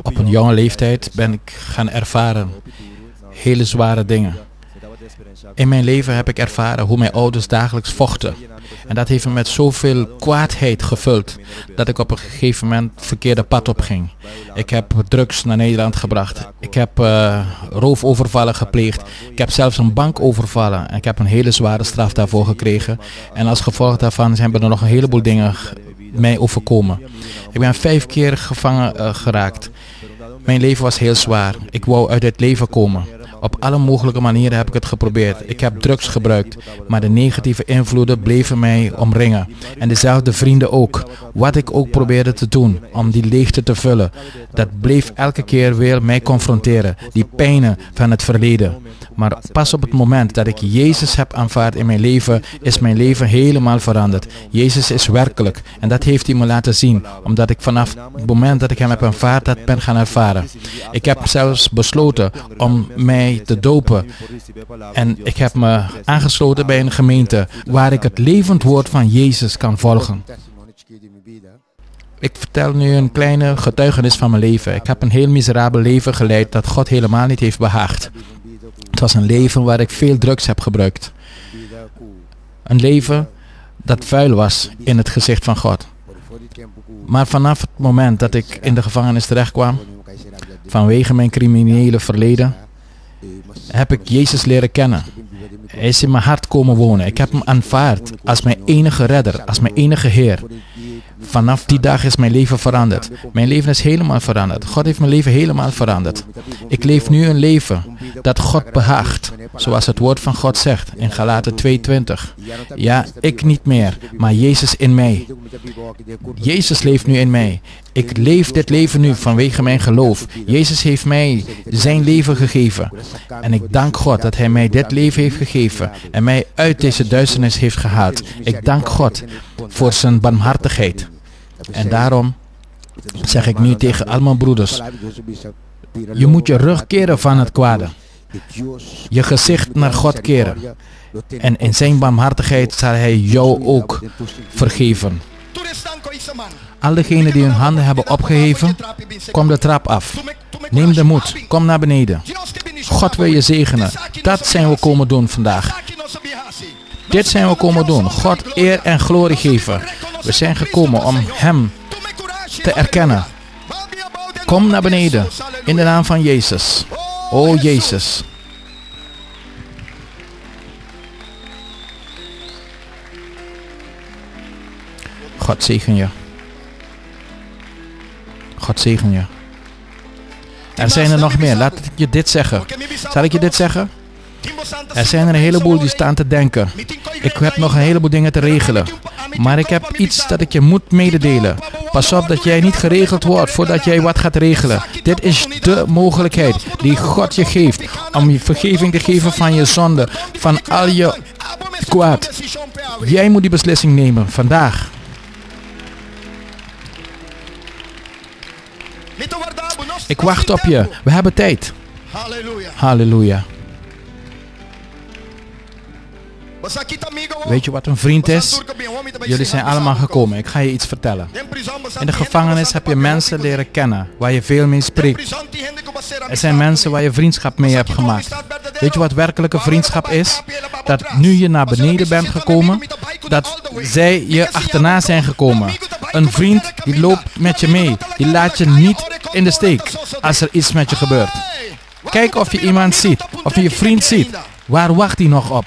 Op een jonge leeftijd ben ik gaan ervaren hele zware dingen. In mijn leven heb ik ervaren hoe mijn ouders dagelijks vochten. En dat heeft me met zoveel kwaadheid gevuld dat ik op een gegeven moment het verkeerde pad op ging. Ik heb drugs naar Nederland gebracht. Ik heb roofovervallen gepleegd. Ik heb zelfs een bank overvallen. En ik heb een hele zware straf daarvoor gekregen. En als gevolg daarvan zijn er nog een heleboel dingen mij overkomen. Ik ben 5 keer gevangen geraakt. Mijn leven was heel zwaar. Ik wou uit het leven komen. Op alle mogelijke manieren heb ik het geprobeerd. Ik heb drugs gebruikt, maar de negatieve invloeden bleven mij omringen. En dezelfde vrienden ook. Wat ik ook probeerde te doen om die leegte te vullen, dat bleef elke keer weer mij confronteren. Die pijnen van het verleden. Maar pas op het moment dat ik Jezus heb aanvaard in mijn leven, is mijn leven helemaal veranderd. Jezus is werkelijk. En dat heeft hij me laten zien. Omdat ik vanaf het moment dat ik hem heb aanvaard, dat ben gaan ervaren. Ik heb zelfs besloten om mij te dopen. En ik heb me aangesloten bij een gemeente waar ik het levend woord van Jezus kan volgen. Ik vertel nu een kleine getuigenis van mijn leven. Ik heb een heel miserabel leven geleid dat God helemaal niet heeft behaagd. Het was een leven waar ik veel drugs heb gebruikt. Een leven dat vuil was in het gezicht van God. Maar vanaf het moment dat ik in de gevangenis terecht kwam, vanwege mijn criminele verleden, heb ik Jezus leren kennen. Hij is in mijn hart komen wonen. Ik heb hem aanvaard als mijn enige redder, als mijn enige Heer. Vanaf die dag is mijn leven veranderd. Mijn leven is helemaal veranderd. God heeft mijn leven helemaal veranderd. Ik leef nu een leven dat God behaagt. Zoals het woord van God zegt in Galaten 2:20. Ja, ik niet meer, maar Jezus in mij. Jezus leeft nu in mij. Ik leef dit leven nu vanwege mijn geloof. Jezus heeft mij zijn leven gegeven. En ik dank God dat hij mij dit leven heeft gegeven en mij uit deze duisternis heeft gehaald. Ik dank God voor zijn barmhartigheid. En daarom zeg ik nu tegen al mijn broeders, je moet je rug keren van het kwade. Je gezicht naar God keren. En in zijn barmhartigheid zal hij jou ook vergeven. Al diegenen die hun handen hebben opgeheven, kom de trap af. Neem de moed, kom naar beneden. God wil je zegenen. Dat zijn we komen doen vandaag. Dit zijn we komen doen. God eer en glorie geven. We zijn gekomen om hem te erkennen. Kom naar beneden. In de naam van Jezus. O Jezus. God zegen je. God zegen je. Er zijn er nog meer. Laat ik je dit zeggen. Zal ik je dit zeggen? Er zijn er een heleboel die staan te denken. Ik heb nog een heleboel dingen te regelen. Maar ik heb iets dat ik je moet mededelen. Pas op dat jij niet geregeld wordt voordat jij wat gaat regelen. Dit is de mogelijkheid die God je geeft. Om je vergeving te geven van je zonde. Van al je kwaad. Jij moet die beslissing nemen vandaag. Ik wacht op je. We hebben tijd. Halleluja. Weet je wat een vriend is? Jullie zijn allemaal gekomen. Ik ga je iets vertellen. In de gevangenis heb je mensen leren kennen waar je veel mee spreekt. Er zijn mensen waar je vriendschap mee hebt gemaakt. Weet je wat werkelijke vriendschap is? Dat nu je naar beneden bent gekomen, dat zij je achterna zijn gekomen. Een vriend die loopt met je mee. Die laat je niet in de steek als er iets met je gebeurt. Kijk of je iemand ziet. Of je je vriend ziet. Waar wacht hij nog op?